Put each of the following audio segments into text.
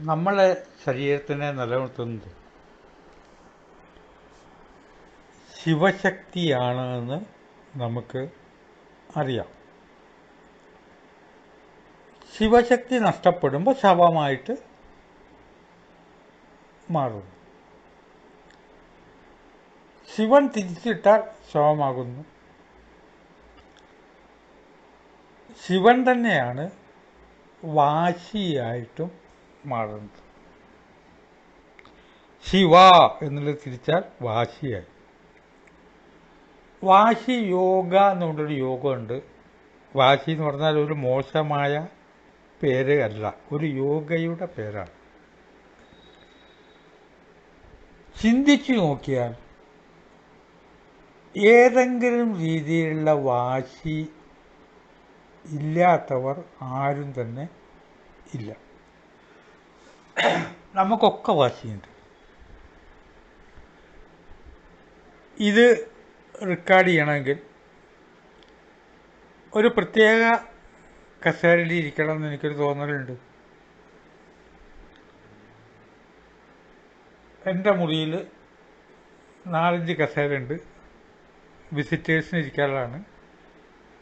നമ്മളെ ശരീരത്തിനെ നിലനിർത്തുന്നത് ശിവശക്തിയാണ് എന്ന് നമുക്ക് അറിയാം. ശിവശക്തി നഷ്ടപ്പെടുമ്പോൾ ശവമായിട്ട് മാറുന്നു. ശിവൻ തിരിച്ചിട്ടാൽ ശവമാകുന്നു. ശിവൻ തന്നെയാണ് വാശിയായിട്ടും മാറുന്നത്. ശിവ എന്നുള്ളത് തിരിച്ചാൽ വാശിയായി. വാശി യോഗ എന്നുകൊണ്ടൊരു യോഗമുണ്ട്. വാശി എന്ന് പറഞ്ഞാൽ ഒരു മോശമായ പേര് അല്ല, ഒരു യോഗയുടെ പേരാണ്. ചിന്തിച്ചു നോക്കിയാൽ ഏതെങ്കിലും രീതിയിലുള്ള വാശി ഇല്ലാത്തവർ ആരും തന്നെ ഇല്ല. നമുക്കൊക്കെ വാശിയുണ്ട്. ഇത് റെക്കോർഡ് ചെയ്യണമെങ്കിൽ ഒരു പ്രത്യേക കസേരയിൽ ഇരിക്കണം എന്ന് എനിക്കൊരു തോന്നലുണ്ട്. എൻ്റെ മുറിയിൽ 4-5 കസേരയുണ്ട്. വിസിറ്റേഴ്സിന് ഇരിക്കാനുള്ളതാണ്.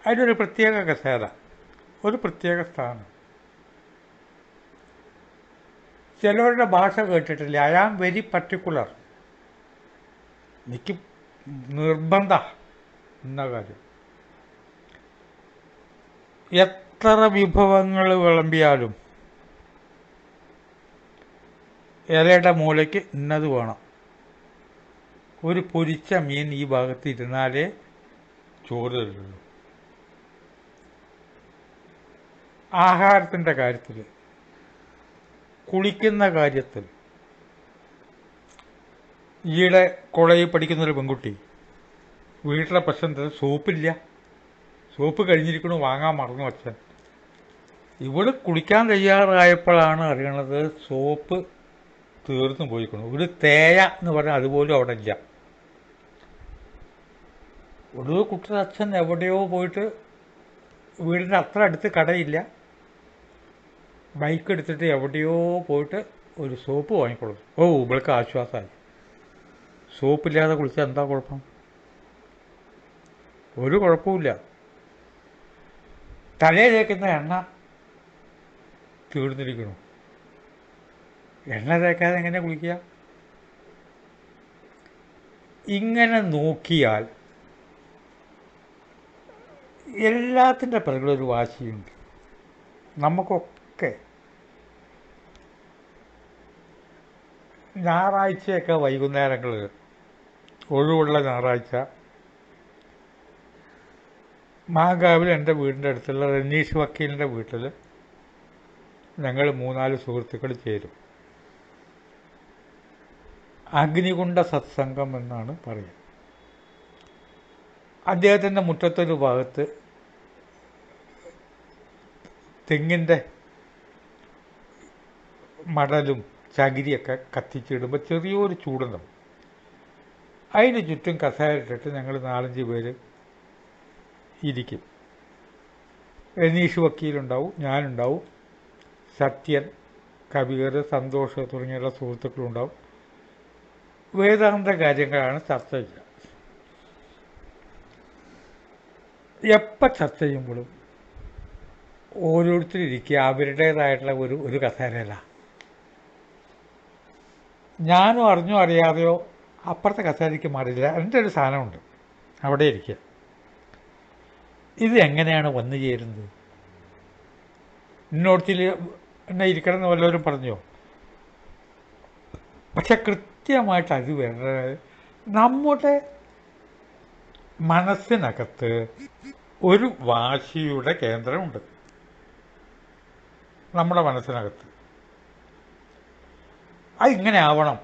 അതിനൊരു പ്രത്യേക കസേര, ഒരു പ്രത്യേക സ്ഥാനം. ചിലവരുടെ ഭാഷ കേട്ടിട്ടില്ല. I am very particular. എനിക്ക് നിർബന്ധ എന്ന കാര്യം. എത്ര വിഭവങ്ങൾ വിളമ്പിയാലും ഇലയുടെ മൂലയ്ക്ക് ഇന്നത് വേണം. ഒരു പൊരിച്ച മീൻ ഈ ഭാഗത്ത് ഇരുന്നാലേ ചോറ് തരുള്ളൂ. ആഹാരത്തിൻ്റെ കാര്യത്തിൽ, കുളിക്കുന്ന കാര്യത്തിൽ, ഈയിടെ കോളേജിൽ പഠിക്കുന്നൊരു പെൺകുട്ടി വീട്ടിലെ പ്രശ്നത്തിൽ സോപ്പില്ല, സോപ്പ് കഴിഞ്ഞിരിക്കണു, വാങ്ങാൻ മറന്നു വച്ചൻ. ഇവിടെ കുളിക്കാൻ തയ്യാറായപ്പോഴാണ് അറിയണത് സോപ്പ് തീർന്നു പോയിക്കണു. ഒരു തേയ എന്ന് പറഞ്ഞാൽ അതുപോലും അവിടെ ഇല്ല. ഒരു കുട്ടിയുടെ അച്ഛൻ എവിടെയോ പോയിട്ട്, വീടിൻ്റെ അത്ര അടുത്ത് കടയില്ല, ബൈക്ക് എടുത്തിട്ട് എവിടെയോ പോയിട്ട് ഒരു സോപ്പ് വാങ്ങിക്കൊടുത്തു. ഓ, ഇവൾക്ക് ആശ്വാസമായി. സോപ്പില്ലാതെ കുളിച്ചാൽ എന്താ കുഴപ്പം? ഒരു കുഴപ്പമില്ല. തലയിൽ തേക്കുന്ന എണ്ണ തീർന്നിരിക്കണു. എണ്ണ തേക്കാതെ എങ്ങനെ കുളിക്കുക? ഇങ്ങനെ നോക്കിയാൽ എല്ലാത്തിൻ്റെ പിറകിലൊരു വാശിയുണ്ട്. നമുക്കൊക്കെ ഞായറാഴ്ചയൊക്കെ വൈകുന്നേരങ്ങളിൽ, ഒഴിവുള്ള ഞായറാഴ്ച, മാങ്കാവിൽ എൻ്റെ വീടിൻ്റെ അടുത്തുള്ള റനീഷ് വക്കീലിൻ്റെ വീട്ടിൽ ഞങ്ങൾ 3-4 സുഹൃത്തുക്കൾ ചേരും. അഗ്നികുണ്ഡ സത്സംഗം എന്നാണ് പറയുക. അദ്ദേഹത്തിൻ്റെ മുറ്റത്തൊരു ഭാഗത്ത് തെങ്ങിൻ്റെ മടലും ചകിരിയൊക്കെ കത്തിച്ചിടുമ്പോൾ ചെറിയൊരു ചൂടുണ്ടാവും. അതിന് ചുറ്റും കസേരയിട്ടിട്ട് ഞങ്ങൾ 4-5 പേര് ഇരിക്കും. രനീഷ് വക്കീലുണ്ടാവും, ഞാനുണ്ടാവും, സത്യൻ, കബീർ, സന്തോഷ് തുടങ്ങിയുള്ള സുഹൃത്തുക്കളുണ്ടാവും. വേദാന്ത കാര്യങ്ങളാണ് ചർച്ച ചെയ്യുക. എപ്പോൾ ചർച്ച ചെയ്യുമ്പോഴും ഓരോരുത്തരിരിക്കുക അവരുടേതായിട്ടുള്ള ഒരു കസേരയല്ല. ഞാനും അറിഞ്ഞോ അറിയാതെയോ അപ്പുറത്തെ കസേരയ്ക്ക് മാറിയില്ല. എൻ്റെ ഒരു സാധനമുണ്ട്, അവിടെ ഇരിക്കുക. ഇത് എങ്ങനെയാണ് വന്നു ചേരുന്നത്? ഇന്നോടത്തിൽ എന്നെ ഇരിക്കണം എന്ന് വല്ലവരും പറഞ്ഞോ? പക്ഷെ കൃത്യമായിട്ട് അത് വേറെ നമ്മുടെ മനസ്സിനകത്ത് ഒരു വാശിയുടെ കേന്ദ്രമുണ്ട്. നമ്മുടെ മനസ്സിനകത്ത് അതിങ്ങനെ ആവണം.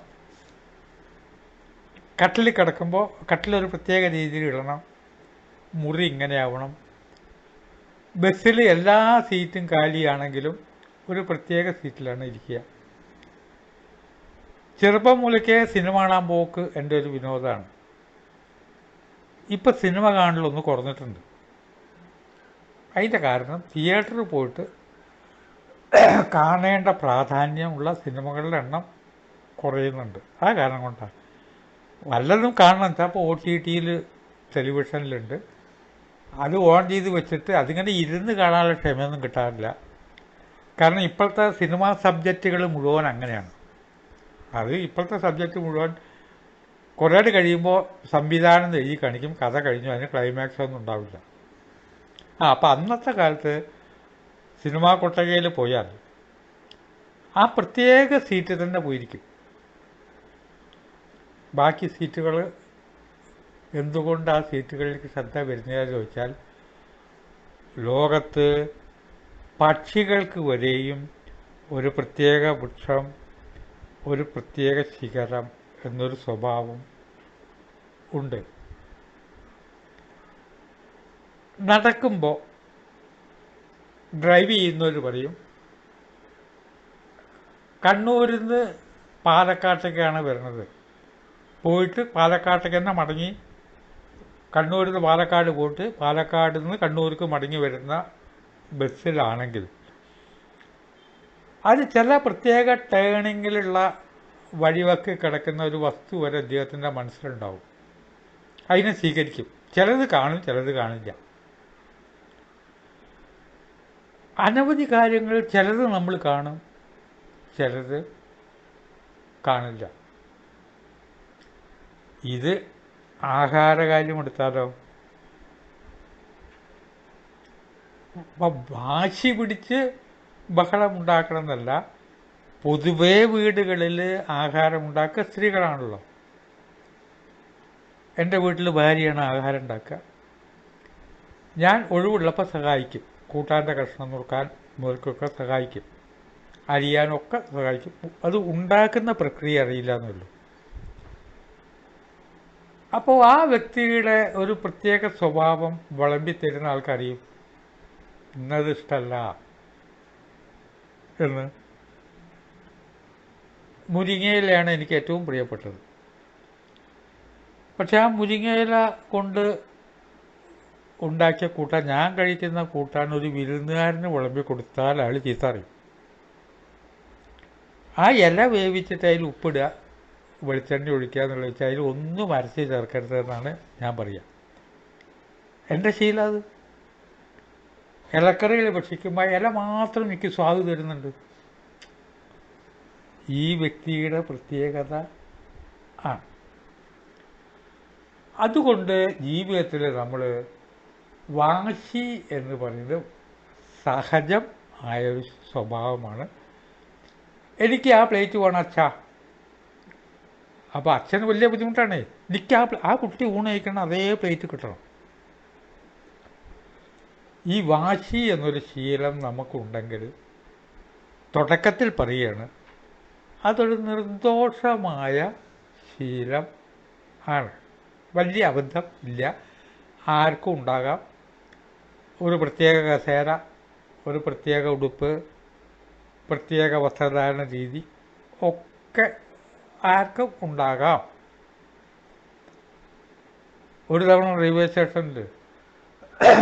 കട്ടിൽ കിടക്കുമ്പോൾ കട്ടിലൊരു പ്രത്യേക രീതിയിൽ ഇടണം, മുറി ഇങ്ങനെ ആവണം. ബസ്സിൽ എല്ലാ സീറ്റും കാലിയാണെങ്കിലും ഒരു പ്രത്യേക സീറ്റിലാണ് ഇരിക്കുക. ചെറുപ്പം മുതലേ സിനിമ കാണാൻ പോക്ക് എൻ്റെ ഒരു വിനോദമാണ്. ഇപ്പം സിനിമ കാണലൊന്ന് കുറഞ്ഞിട്ടുണ്ട്. അതിൻ്റെ കാരണം തിയേറ്ററിൽ പോയിട്ട് കാണേണ്ട പ്രാധാന്യമുള്ള സിനിമകളുടെ എണ്ണം കുറയുന്നുണ്ട്. ആ കാരണം കൊണ്ടാണ്. വല്ലതും കാണണം വെച്ചാൽ ഇപ്പോൾ OTT ടെലിവിഷനിലുണ്ട്. അത് ഓൺ ചെയ്ത് വെച്ചിട്ട് അതിങ്ങനെ ഇരുന്ന് കാണാനുള്ള ക്ഷമയൊന്നും കിട്ടാറില്ല. കാരണം ഇപ്പോഴത്തെ സിനിമാ സബ്ജക്റ്റുകൾ മുഴുവൻ അങ്ങനെയാണ്. അത് ഇപ്പോഴത്തെ സബ്ജക്റ്റ് മുഴുവൻ കുറേ കഴിയുമ്പോൾ സംവിധാനം എഴുതി കാണിക്കും, കഥ കഴിഞ്ഞു, അതിന് ക്ലൈമാക്സ് ഒന്നും ഉണ്ടാവില്ല. അപ്പം അന്നത്തെ കാലത്ത് സിനിമാ കൊട്ടകയിൽ പോയാൽ ആ പ്രത്യേക സീറ്റ് തന്നെ പോയിരിക്കും. ബാക്കി സീറ്റുകൾ എന്തുകൊണ്ട് ആ സീറ്റുകളിലേക്ക് ശ്രദ്ധ വരുന്നതെന്ന് ചോദിച്ചാൽ, ലോകത്ത് പക്ഷികൾക്ക് വരെയും ഒരു പ്രത്യേക വൃക്ഷം, ഒരു പ്രത്യേക ശിഖരം എന്നൊരു സ്വഭാവം ഉണ്ട്. നടക്കുമ്പോൾ ഡ്രൈവ് ചെയ്യുന്നവർ പറയും കണ്ണൂരിൽ നിന്ന് പാലക്കാട്ടേക്കാണ് വരുന്നത്, പോയിട്ട് പാലക്കാട്ടേക്ക് തന്നെ മടങ്ങി, കണ്ണൂരിൽ നിന്ന് പാലക്കാട് പോയിട്ട് പാലക്കാട് നിന്ന് കണ്ണൂർക്ക് മടങ്ങി വരുന്ന ബസ്സിലാണെങ്കിൽ അത് ചില പ്രത്യേക ടേണിങ്ങിലുള്ള വഴിവക്ക് കിടക്കുന്ന ഒരു വസ്തു വരെ അദ്ദേഹത്തിൻ്റെ മനസ്സിലുണ്ടാവും. അതിനെ സ്വീകരിക്കും. ചിലത് കാണും, ചിലത് കാണില്ല. അനവധി കാര്യങ്ങൾ ചിലത് നമ്മൾ കാണും, ചിലത് കാണില്ല. ഇത് ആഹാരകാര്യം എടുത്താലോ, വാശി പിടിച്ച് ബഹളമുണ്ടാക്കണം എന്നല്ല, പൊതുവേ വീടുകളിൽ ആഹാരമുണ്ടാക്കുക സ്ത്രീകളാണല്ലോ. എൻ്റെ വീട്ടിൽ ഭാര്യയാണ് ആഹാരം ഉണ്ടാക്കുക. ഞാൻ ഒഴിവുള്ളപ്പോൾ സഹായിക്കും, കൂട്ടാൻ്റെ കഷ്ണം നുറുക്കാൻ മുറുക്കൊക്കെ സഹായിക്കും, അരിയാനൊക്കെ സഹായിക്കും. അത് ഉണ്ടാക്കുന്ന പ്രക്രിയ അറിയില്ല എന്നുള്ളൂ. അപ്പോൾ ആ വ്യക്തിയുടെ ഒരു പ്രത്യേക സ്വഭാവം വിളമ്പിത്തരുന്ന ആൾക്കറിയും ഇന്നത് ഇഷ്ടമല്ല എന്ന്. മുരിങ്ങയിലയാണ് എനിക്ക് ഏറ്റവും പ്രിയപ്പെട്ടത്. പക്ഷെ ആ മുരിങ്ങയില കൊണ്ട് ഉണ്ടാക്കിയ കൂട്ടാൻ, ഞാൻ കഴിക്കുന്ന കൂട്ടാൻ ഒരു വിരുന്നുകാരന് വിളമ്പി കൊടുത്താൽ അയാൾ ചീത്ത അറിയും. ആ ഇല വേവിച്ചിട്ട് അതിൽ ഉപ്പിടുക, വെളിച്ചെണ്ണ ഒഴിക്കുക എന്നുള്ള വെച്ചാൽ അതിൽ ഒന്നും അരച്ച് ചേർക്കരുതെന്നാണ് ഞാൻ പറയുക. എൻ്റെ ശീലം അത്. ഇലക്കറികൾ ഭക്ഷിക്കുമ്പോൾ ഇല മാത്രം എനിക്ക് സ്വാദ് തരുന്നുണ്ട്. ഈ വ്യക്തിയുടെ പ്രത്യേകത ആണ്. അതുകൊണ്ട് ജീവിതത്തിൽ നമ്മൾ വാശി എന്ന് പറയുന്നത് സഹജം ആയൊരു സ്വഭാവമാണ്. എനിക്ക് ആ പ്ലേറ്റ് വേണം അച്ഛാ. അപ്പോൾ അച്ഛന് വലിയ ബുദ്ധിമുട്ടാണ്. എനിക്ക് ആ കുട്ടി ഊണ് കഴിക്കണം, അതേ പ്ലേറ്റ് കിട്ടണം. ഈ വാശി എന്നൊരു ശീലം നമുക്കുണ്ടെങ്കിൽ, തുടക്കത്തിൽ പറയുകയാണ്, അതൊരു നിർദോഷമായ ശീലം ആണ്. വലിയ അബദ്ധം ഇല്ല, ആർക്കും ഉണ്ടാകാം. ഒരു പ്രത്യേക കസേര, ഒരു പ്രത്യേക ഉടുപ്പ്, പ്രത്യേക വസ്ത്രധാരണ രീതി ഒക്കെ ആർക്കും ഉണ്ടാകാം. ഒരു തവണ റെയിൽവേ സ്റ്റേഷനിൽ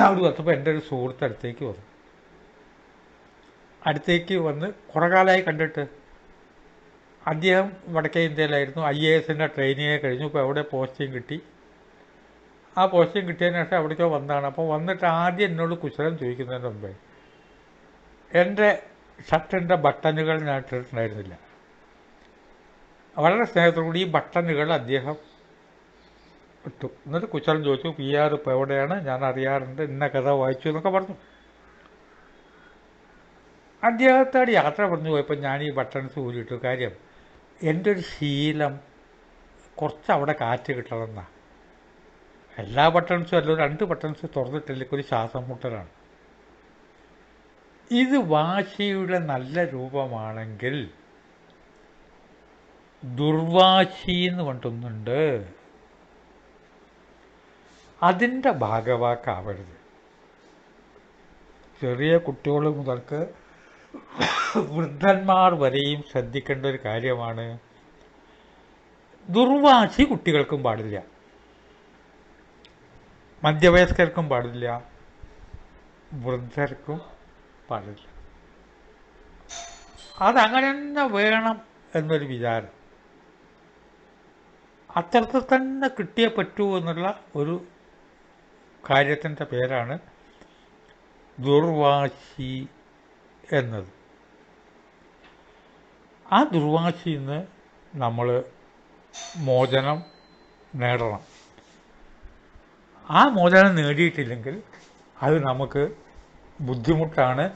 അവിടെ വന്നപ്പോൾ എൻ്റെ ഒരു സുഹൃത്ത് അടുത്തേക്ക് വന്ന് കുറേ കാലമായി കണ്ടിട്ട്. അദ്ദേഹം വടക്കേ ഇന്ത്യയിലായിരുന്നു, IAS ട്രെയിനിങ് കഴിഞ്ഞു, ഇപ്പോൾ എവിടെ പോസ്റ്റിംഗ് കിട്ടി. ആ പോസ്റ്റിംഗ് കിട്ടിയതിന് ശേഷം എവിടേക്കോ വന്നതാണ്. അപ്പോൾ വന്നിട്ട് ആദ്യം എന്നോട് കുശലം ചോദിക്കുന്നതിന് മുമ്പേ എൻ്റെ ഷർട്ടിൻ്റെ ബട്ടണുകൾ ഞാൻ ഇട്ടിട്ടുണ്ടായിരുന്നില്ല. വളരെ സ്നേഹത്തോടുകൂടി ഈ ബട്ടണുകൾ അദ്ദേഹം ഇട്ടു. എന്നിട്ട് കുശലം ചോദിച്ചു, PR ഇപ്പോൾ എവിടെയാണ്, ഞാൻ അറിയാറുണ്ട്, ഇന്ന കഥ വായിച്ചു എന്നൊക്കെ പറഞ്ഞു. അദ്ദേഹത്തോട് യാത്ര പറഞ്ഞു പോയപ്പോൾ ഞാൻ ഈ ബട്ടൺസ് ഊരിയിട്ടു. കാര്യം എൻ്റെ ഒരു ശീലം കുറച്ച് അവിടെ കാറ്റ് കിട്ടണമെന്നാണ്. എല്ലാ ബട്ടൺസും അല്ല, 2 ബട്ടൺസ് തുറന്നിട്ടില്ലെങ്കിൽ ഒരു ശ്വാസം മുട്ടലാണ്. ഇത് വാശിയുടെ നല്ല രൂപമാണെങ്കിൽ ദുർവാശി എന്ന് പറഞ്ഞിട്ടൊന്നുണ്ട്. അതിൻ്റെ ഭാഗവാക്കാവരുത്. ചെറിയ കുട്ടികൾ മുതൽക്ക് വൃദ്ധന്മാർ വരെയും ശ്രദ്ധിക്കേണ്ട ഒരു കാര്യമാണ്. ദുർവാശി കുട്ടികൾക്കും പാടില്ല, മധ്യവയസ്കർക്കും പാടില്ല, വൃദ്ധർക്കും പാടില്ല. അതങ്ങനെ തന്നെ വേണം എന്നൊരു വിചാരം, അത്തരത്തിൽ തന്നെ കിട്ടിയേ പറ്റൂ എന്നുള്ള ഒരു കാര്യത്തിൻ്റെ പേരാണ് ദുർവാശി എന്നത്. ആ ദുർവാശിയിൽ നിന്ന് നമ്മൾ മോചനം നേടണം. ആ മോചനം നേടിയിട്ടില്ലെങ്കിൽ അത് നമുക്ക് ബുദ്ധിമുട്ടാണ്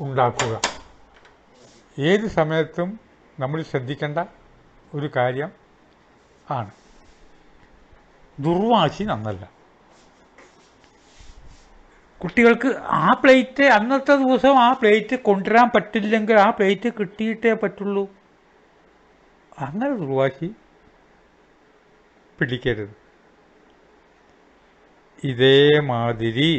ഉണ്ടാക്കുക. ഏത് സമയത്തും നമ്മൾ ശ്രദ്ധിക്കേണ്ട ഒരു കാര്യം ആണ്. ദുർവാശി നന്നല്ല. കുട്ടികൾക്ക് ആ പ്ലേറ്റ് അന്നത്തെ ദിവസം ആ പ്ലേറ്റ് കൊണ്ടുവരാൻ പറ്റില്ലെങ്കിൽ ആ പ്ലേറ്റ് കിട്ടിയിട്ടേ പറ്റുള്ളൂ. അങ്ങനെ ദുർവാശി പിടിക്കരുത്. ഇതേമാതിരി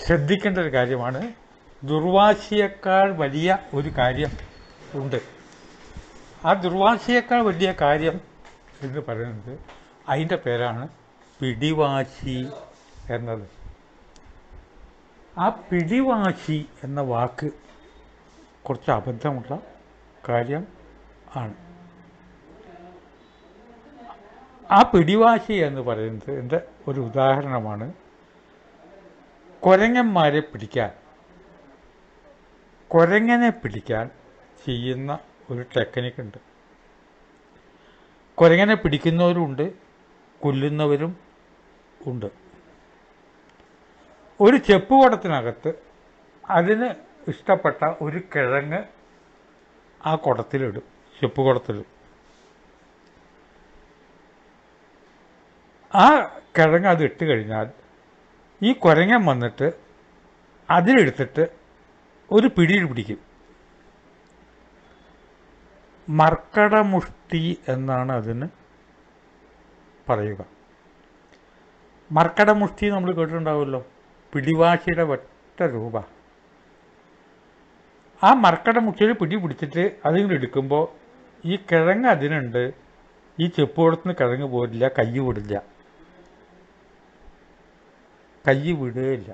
ശ്രദ്ധിക്കേണ്ട ഒരു കാര്യമാണ്. ദുർവാശിയേക്കാൾ വലിയ ഒരു കാര്യം ഉണ്ട്. ആ ദുർവാശിയേക്കാൾ വലിയ കാര്യം എന്ന് പറയുന്നത് അതിൻ്റെ പേരാണ് പിടിവാശി എന്നത്. ആ പിടിവാശി എന്ന വാക്ക് കുറച്ച് അബദ്ധമുള്ള കാര്യം ആണ്. ആ പിടിവാശി എന്ന് പറയുന്നത് എൻ്റെ ഒരു ഉദാഹരണമാണ്. കുരങ്ങനെ പിടിക്കാൻ ചെയ്യുന്ന ഒരു ടെക്നിക്കുണ്ട്. കുരങ്ങനെ പിടിക്കുന്നവരുണ്ട്, കൊല്ലുന്നവരും ഉണ്ട്. ഒരു ചെപ്പുകുടത്തിനകത്ത് അതിന് ഇഷ്ടപ്പെട്ട ഒരു കിഴങ്ങ് ആ കുടത്തിലിടും, ചെപ്പുകുടത്തിൽ. ആ കിഴങ്ങ് അത് ഇട്ട് കഴിഞ്ഞാൽ ഈ കുരങ്ങൻ വന്നിട്ട് അതിലെടുത്തിട്ട് ഒരു പിടിയിൽ പിടിക്കും. മർക്കടമുഷ്ടി എന്നാണ് അതിന് പറയുക. മർക്കടമുഷ്ടി നമ്മൾ കേട്ടിട്ടുണ്ടാവുമല്ലോ, പിടിവാശിയുടെ ഒറ്റ രൂപ. ആ മർക്കടമുഷ്ടിയിൽ പിടി പിടിച്ചിട്ട് അതിങ്ങനെ എടുക്കുമ്പോൾ ഈ കിഴങ്ങ് അതിനുണ്ട്, ഈ ചെപ്പുകുടത്തിന് കിഴങ്ങ് പോരില്ല, കൈ വിടില്ല, കൈ വിടുകയില്ല.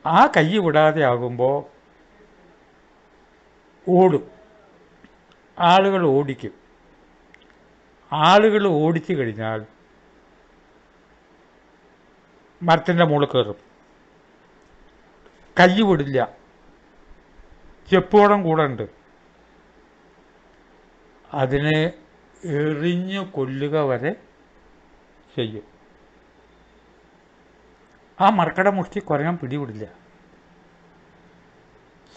ആ കൈ വിടാതെ ആകുമ്പോൾ ഓടും, ആളുകൾ ഓടിക്കും. ആളുകൾ ഓടിച്ചു കഴിഞ്ഞാൽ മരത്തിൻ്റെ മുകളിൽ കയറും, കൈ വിടില്ല, ചെപ്പോടം കൂടെ ഉണ്ട്. അതിനെ എറിഞ്ഞു കൊല്ലുക വരെ ചെയ്യും. ആ മർക്കടമുഷ്ടി കുരങ്ങൻ പിടിവിടില്ല.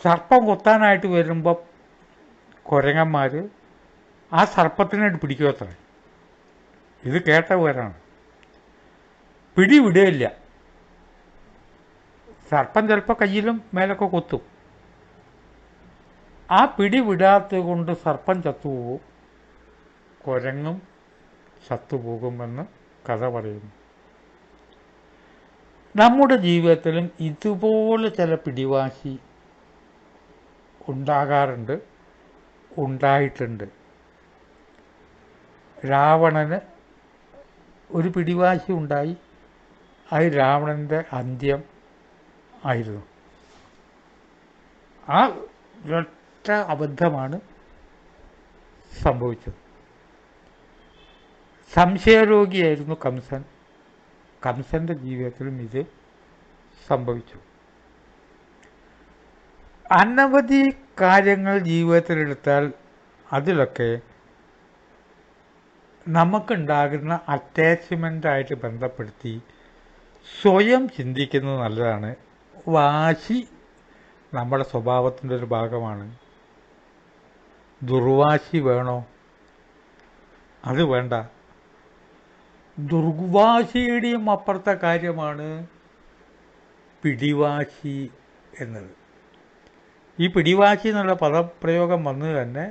സർപ്പം കൊത്താനായിട്ട് വരുമ്പോൾ കുരങ്ങന്മാർ ആ സർപ്പത്തിനെ പിടിക്കുക അത്ര. ഇത് കേട്ട പേരാണ്. പിടിവിടുകയില്ല. സർപ്പം ചിലപ്പോൾ കയ്യിലും മേലൊക്കെ കൊത്തും. ആ പിടി വിടാത്തത് കൊണ്ട് സർപ്പം ചത്തുപോകും, കുരങ്ങും ചത്തുപോകുമെന്ന് കഥ പറയുന്നു. നമ്മുടെ ജീവിതത്തിലും ഇതുപോലെ ചില പിടിവാശി ഉണ്ടാകാറുണ്ട്, ഉണ്ടായിട്ടുണ്ട്. രാവണന് ഒരു പിടിവാശി ഉണ്ടായി. അത് രാവണൻ്റെ അന്ത്യം ആയിരുന്നു. ആ ഒറ്റ അബദ്ധമാണ് സംഭവിച്ചത്. സംശയരോഗിയായിരുന്നു കംസൻ. കംസൻ്റെ ജീവിതത്തിലും ഇത് സംഭവിച്ചു. അനവധി കാര്യങ്ങൾ ജീവിതത്തിലെടുത്താൽ അതിലൊക്കെ നമുക്കുണ്ടാകുന്ന അറ്റാച്ച്മെൻ്റായിട്ട് ബന്ധപ്പെടുത്തി സ്വയം ചിന്തിക്കുന്നത് നല്ലതാണ്. വാശി നമ്മുടെ സ്വഭാവത്തിൻ്റെ ഒരു ഭാഗമാണ്. ദുർവാശി വേണോ? അത് വേണ്ട. ദുർവാശിയുടെയും അപ്പുറത്തെ കാര്യമാണ് പിടിവാശി എന്നത്. ഈ പിടിവാശി എന്നുള്ള പദപ്രയോഗം വന്നത് തന്നെ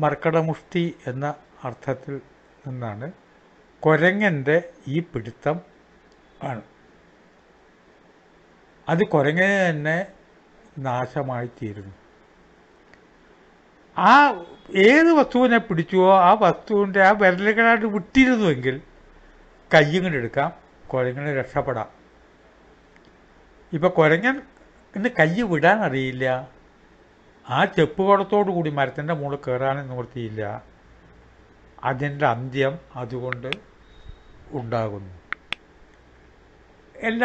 മർക്കടമുഷ്ടി എന്ന അർത്ഥത്തിൽ നിന്നാണ്. കുരങ്ങൻ്റെ ഈ പിടുത്തം ആണ്. അത് കുരങ്ങനെ തന്നെ നാശമായിത്തീരുന്നു. ആ ഏത് വസ്തുവിനെ പിടിച്ചുവോ ആ വസ്തുവിൻ്റെ ആ വിരലുകളായിട്ട് വിട്ടിരുന്നുവെങ്കിൽ കയ്യും കൊണ്ട് എടുക്കാം, കുരങ്ങനെ രക്ഷപ്പെടാം. ഇപ്പം കുരങ്ങന് കൈ വിടാൻ അറിയില്ല, ആ ചെപ്പുകുടത്തോടു കൂടി മരത്തിൻ്റെ മുകളിൽ കയറാനും നിവൃത്തിയില്ല. അതിൻ്റെ അന്ത്യം അതുകൊണ്ട് ഉണ്ടാകുന്നു. എല്ലാ